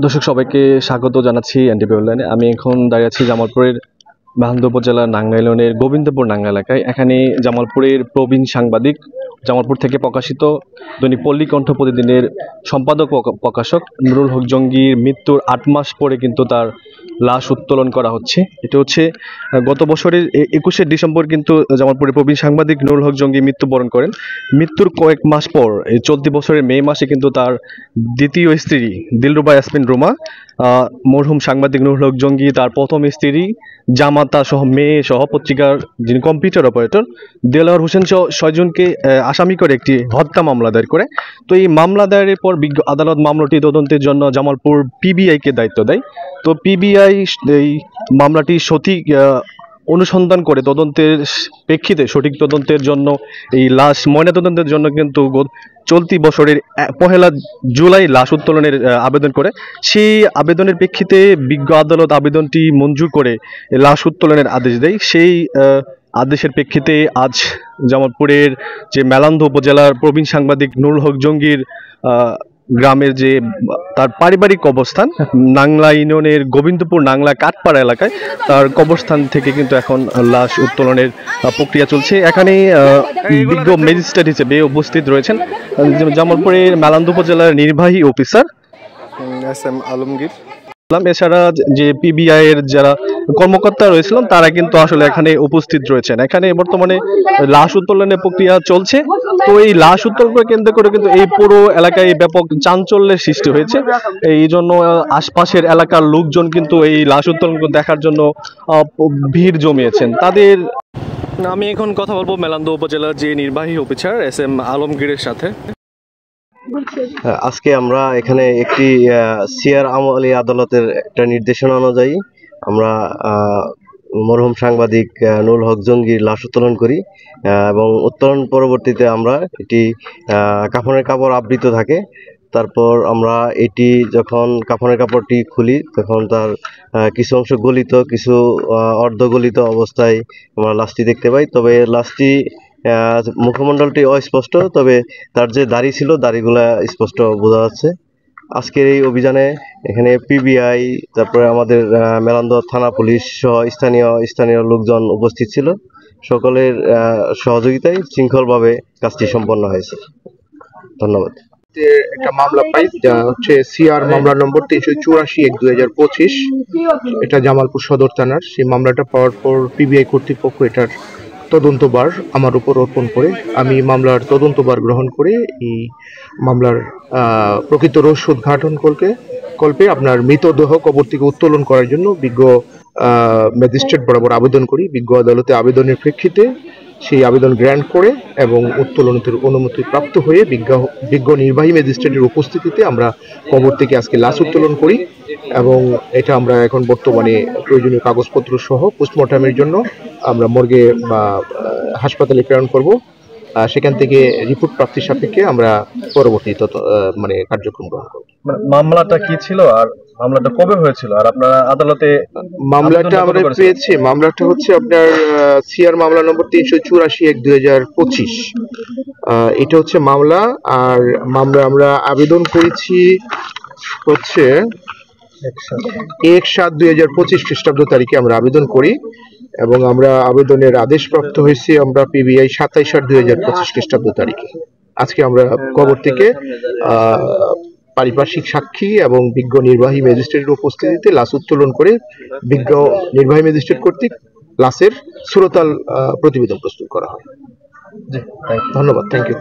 দর্শক সবাইকে স্বাগত জানাচ্ছি এনটিভি অনলাইনে। আমি এখন দাঁড়িয়ে আছি জামালপুরের মাহমুদুর উপজেলার নাংলা ইউনিয়নের গোবিন্দপুর নাংলা এলাকায়। এখানে জামালপুরের প্রবীণ সাংবাদিক, জামালপুর থেকে প্রকাশিত দৈনিক পল্লী কণ্ঠ প্রতিদিনের সম্পাদক প্রকাশক নুরুল হক জঙ্গির মৃত্যুর 8 মাস পরে কিন্তু তার লাশ উত্তোলন করা হচ্ছে। এটা হচ্ছে গত বছরের 21শে ডিসেম্বর কিন্তু জামালপুরের প্রবীণ সাংবাদিক নুরুল হক জঙ্গি মৃত্যুবরণ করেন। মৃত্যুর কয়েক মাস পর এই চলতি বছরের মে মাসে কিন্তু তার দ্বিতীয় স্ত্রী দিলরুবা ইয়াসমিন রুমা, মরহুম সাংবাদিক নুরুল হক জঙ্গি তার প্রথম স্ত্রী, জামাতা সহ মেয়ে সহ পত্রিকার যিনি কম্পিউটার অপারেটর দেলোয়ার হোসেন সহ 6 জনকে আসামি করে একটি হত্যা মামলা দায়ের করে। তো এই মামলা দায়েরের পর বিজ্ঞ আদালত মামলাটি তদন্তের জন্য জামালপুর পিবিআইকে দায়িত্ব দেয়। তো পিবিআই এই মামলাটি সঠিক অনুসন্ধান করে তদন্তের প্রেক্ষিতে সঠিক তদন্তের জন্য এই লাশ ময়নাতদন্তের জন্য কিন্তু চলতি বছরের 1 জুলাই লাশ উত্তোলনের আবেদন করে। সেই আবেদনের প্রেক্ষিতে বিজ্ঞ আদালত আবেদনটি মঞ্জুর করে লাশ উত্তোলনের আদেশ দেয়। সেই আদেশের প্রেক্ষিতে আজ জামালপুরের যে মেলান্দ উপজেলার প্রবীণ সাংবাদিক নুরুল হক জঙ্গির গ্রামের যে তার পারিবারিক অবস্থান নাংলা ইউনিয়নের গোবিন্দপুর নাংলা কাঠপাড়া এলাকায়, তার কবরস্থান থেকে কিন্তু এখন লাশ উত্তোলনের প্রক্রিয়া চলছে। এখানে বিজ্ঞ ম্যাজিস্ট্রেট হিসেবে উপস্থিত রয়েছেন জামালপুরের মেলান্দ উপজেলার নির্বাহী অফিসার এস.এম. আলমগীর। এছাড়া যে পিবিআই এর যারা কর্মকর্তা রয়েছিলেন তারা কিন্তু আসলে এখানে উপস্থিত রয়েছেন। এখানে বর্তমানে লাশ উত্তোলনের প্রক্রিয়া চলছে। তো এই লাশ উত্তোলনকে কেন্দ্র করে কিন্তু এই পুরো এলাকায় ব্যাপক চাঞ্চল্যের সৃষ্টি হয়েছে। এই জন্য আশপাশের এলাকার লোকজন কিন্তু এই লাশ উত্তোলন দেখার জন্য ভিড় জমিয়েছেন। তাদের আমি এখন কথা বলবো মেলান্দ উপজেলার যে নির্বাহী অফিসার এস.এম. আলমগীরের সাথে। আজকে আমরা এখানে একটি সিআর আমলি আদালতের একটা নির্দেশনা অনুযায়ী আমরা মরহুম সাংবাদিক নুরুল হক জঙ্গির লাশ উত্তোলন করি এবং উত্তোলন পরবর্তীতে আমরা এটি কাফনের কাপড় আবৃত থাকে। তারপর আমরা এটি যখন কাফনের কাপড়টি খুলি তখন তার কিছু অংশ গলিত, কিছু অর্ধগলিত অবস্থায় আমরা লাশটি দেখতে পাই। তবে লাশটি মুখমণ্ডলটি অস্পষ্ট, তবে তার যে দাড়ি ছিল দাড়িগুলা স্পষ্ট বোঝা যাচ্ছে। আজকের এই অভিযানে এখানে পিবিআই, তারপরে আমাদের মেলান্দ থানা পুলিশ সহ স্থানীয় লোকজন উপস্থিত ছিল। সকলের সহযোগিতায় শৃঙ্খলভাবে কাজটি সম্পন্ন হয়েছে। ধন্যবাদ। একটা মামলা পাই, যা হচ্ছে সিআর মামলা নম্বর 384/2025। এটা জামালপুর সদর থানার। সেই মামলাটা পাওয়ার পর পিবিআই কর্তৃপক্ষ এটার তদন্তভার আমার উপর অর্পণ করে আমি মামলার তদন্তভার গ্রহণ করে এই মামলার প্রকৃত রহস্য উদ্ঘাটন কল্পে আপনার মৃতদেহ কবর থেকে উত্তোলন করার জন্য বিজ্ঞ ম্যাজিস্ট্রেট বরাবর আবেদন করি। বিজ্ঞ আদালতে আবেদনের প্রেক্ষিতে সেই আবেদন গ্র্যান্ট করে এবং উত্তোলনের অনুমতি প্রাপ্ত হয়ে বিজ্ঞ নির্বাহী ম্যাজিস্ট্রেটের উপস্থিতিতে আমরা কবর থেকে আজকে লাশ উত্তোলন করি এবং এটা আমরা এখন বর্তমানে প্রয়োজনীয় কাগজপত্র সহ পোস্টমর্টমের জন্য আমরা মর্গে বা হাসপাতালে প্রেরণ করব। সেখান থেকে রিপোর্ট প্রাপ্তির সাপেক্ষে আমরা পরবর্তী কার্যক্রম গ্রহণ করব। মামলাটা কি ছিল আর মামলাটা কবে হয়েছিল আর আপনারা আদালতে মামলাটা আমরা পেয়েছি? মামলাটা হচ্ছে আপনার সিআর মামলা নম্বর 384/2025। এটা হচ্ছে মামলা। আর আমরা আবেদন করেছি হচ্ছে 1/7/2025 খ্রিস্টাব্দ তারিখে আমরা আবেদন করি এবং আমরা আবেদনের আদেশ প্রাপ্ত হয়েছি আমরা পিবিআই 27/8/2025 খ্রিস্টাব্দ তারিখে। আজকে আমরা কবর থেকে পারিপার্শ্বিক সাক্ষী এবং বিজ্ঞ নির্বাহী ম্যাজিস্ট্রেটের উপস্থিতিতে লাশ উত্তোলন করে বিজ্ঞ নির্বাহী ম্যাজিস্ট্রেট কর্তৃক লাশের সুরতাল প্রতিবেদন প্রস্তুত করা হয়। ধন্যবাদ। Thank you.